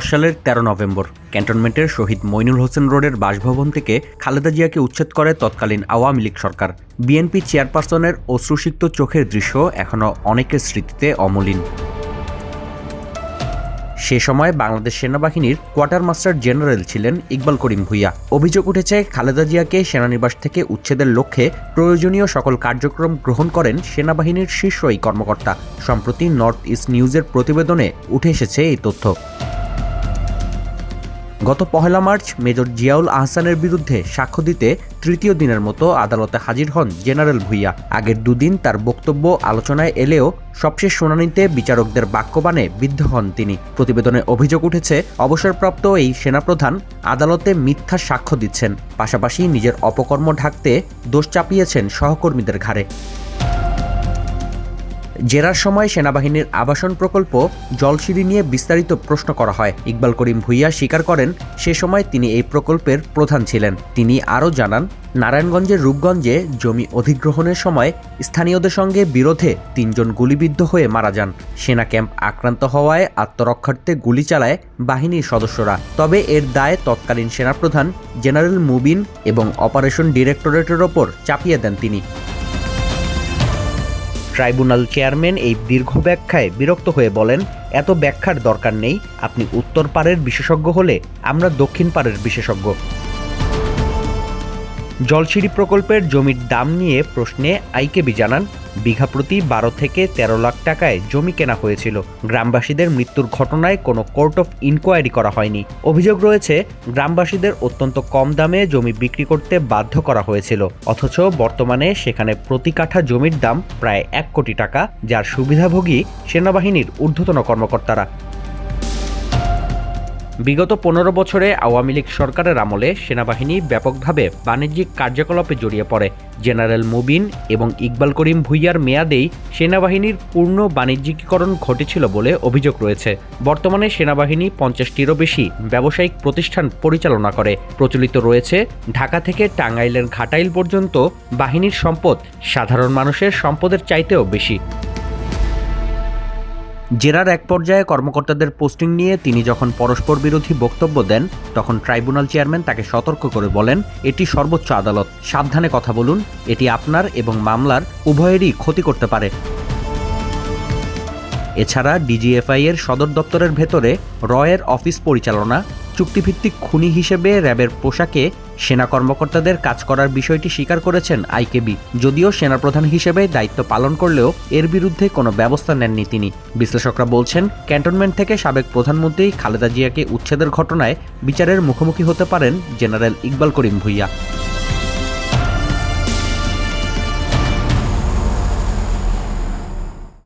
সালের ১৩ নভেম্বর ক্যান্টনমেন্টের শহীদ মইনুল হোসেন রোডের বাসভবন থেকে খালেদা জিয়াকে উচ্ছেদ করে তৎকালীন আওয়ামী লীগ সরকার। বিএনপি চেয়ারপারসনের অশ্রুসিক্ত চোখের দৃশ্য এখনও অনেকের স্মৃতিতে অমলিন। সে সময় বাংলাদেশ সেনাবাহিনীর কোয়ার্টার মাস্টার জেনারেল ছিলেন ইকবাল করিম ভূঁইয়া। অভিযোগ উঠেছে, খালেদা জিয়াকে সেনানিবাস থেকে উচ্ছেদের লক্ষ্যে প্রয়োজনীয় সকল কার্যক্রম গ্রহণ করেন সেনাবাহিনীর শীর্ষ এই কর্মকর্তা। সম্প্রতি নর্থ ইস্ট নিউজের প্রতিবেদনে উঠে এসেছে এই তথ্য। গত ১ মার্চ মেজর জিয়াউল আহসানের বিরুদ্ধে সাক্ষ্য দিতে তৃতীয় দিনের মতো আদালতে হাজির হন জেনারেল ভূঁইয়া। আগের দুদিন তার বক্তব্য আলোচনায় এলেও সবশেষ শুনানিতে বিচারকদের বাক্যবাণে বিদ্ধ হন তিনি। প্রতিবেদনে অভিযোগ উঠেছে, অবসরপ্রাপ্ত এই সেনাপ্রধান আদালতে মিথ্যা সাক্ষ্য দিচ্ছেন, পাশাপাশি নিজের অপকর্ম ঢাকতে দোষ চাপিয়েছেন সহকর্মীদের ঘাড়ে। জেরার সময় সেনাবাহিনীর আবাসন প্রকল্প জলসিঁড়ি নিয়ে বিস্তারিত প্রশ্ন করা হয়। ইকবাল করিম ভূঁইয়া স্বীকার করেন, সে সময় তিনি এই প্রকল্পের প্রধান ছিলেন। তিনি আরও জানান, নারায়ণগঞ্জের রূপগঞ্জে জমি অধিগ্রহণের সময় স্থানীয়দের সঙ্গে বিরোধে ৩ জন গুলিবিদ্ধ হয়ে মারা যান। সেনা ক্যাম্প আক্রান্ত হওয়ায় আত্মরক্ষার্থে গুলি চালায় বাহিনীর সদস্যরা। তবে এর দায় তৎকালীন সেনাপ্রধান জেনারেল মুবিন এবং অপারেশন ডিরেক্টরেটের ওপর চাপিয়ে দেন তিনি। ট্রাইব্যুনাল চেয়ারম্যান এই দীর্ঘ ব্যাখ্যায় বিরক্ত হয়ে বলেন, এত ব্যাখ্যার দরকার নেই। আপনি উত্তর পারের বিশেষজ্ঞ হলে আমরা দক্ষিণ পারের বিশেষজ্ঞ। জলসিঁড়ি প্রকল্পের জমির দাম নিয়ে প্রশ্নে আইকেবি জানান, বিঘা প্রতি ১২ থেকে ১৩ লাখ টাকায় জমি কেনা হয়েছিল। গ্রামবাসীদের মৃত্যুর ঘটনায় কোনো কোর্ট অফ ইনকোয়ারি করা হয়নি। অভিযোগ রয়েছে, গ্রামবাসীদের অত্যন্ত কম দামে জমি বিক্রি করতে বাধ্য করা হয়েছিল। অথচ বর্তমানে সেখানে প্রতি কাঠা জমির দাম প্রায় ১ কোটি টাকা, যার সুবিধাভোগী সেনাবাহিনীর ঊর্ধ্বতন কর্মকর্তারা। বিগত ১৫ বছরে আওয়ামী লীগ সরকারের আমলে সেনাবাহিনী ব্যাপকভাবে বাণিজ্যিক কার্যকলাপে জড়িয়ে পড়ে। জেনারেল মুবিন এবং ইকবাল করিম ভূঁইয়ার মেয়াদেই সেনাবাহিনীর পূর্ণ বাণিজ্যিকীকরণ ঘটেছিল বলে অভিযোগ রয়েছে। বর্তমানে সেনাবাহিনী ৫০টিরও বেশি ব্যবসায়িক প্রতিষ্ঠান পরিচালনা করে। প্রচলিত রয়েছে, ঢাকা থেকে টাঙ্গাইলের ঘাটাইল পর্যন্ত বাহিনীর সম্পদ সাধারণ মানুষের সম্পদের চাইতেও বেশি। জেরার এক পর্যায়ে কর্মকর্তাদের পোস্টিং নিয়ে তিনি যখন পরস্পর বিরোধী বক্তব্য দেন, তখন ট্রাইব্যুনাল চেয়ারম্যান তাকে সতর্ক করে বলেন, এটি সর্বোচ্চ আদালত, সাবধানে কথা বলুন, এটি আপনার এবং মামলার উভয়েরই ক্ষতি করতে পারে। এছাড়া ডিজিএফআই এর সদর দপ্তরের ভেতরে রয়ের অফিস পরিচালনা, চুক্তিভিত্তিক খুনি হিসেবে র্যাবের পোশাকে সেনা কর্মকর্তাদের কাজ করার বিষয়টি স্বীকার করেছেন আইকেবি। যদিও সেনাপ্রধান হিসেবে দায়িত্ব পালন করলেও এর বিরুদ্ধে কোনো ব্যবস্থা নেননি তিনি। বিশ্লেষকরা বলছেন, ক্যান্টনমেন্ট থেকে সাবেক প্রধানমন্ত্রী খালেদা জিয়াকে উচ্ছেদের ঘটনায় বিচারের মুখোমুখি হতে পারেন জেনারেল ইকবাল করিম ভূঁইয়া।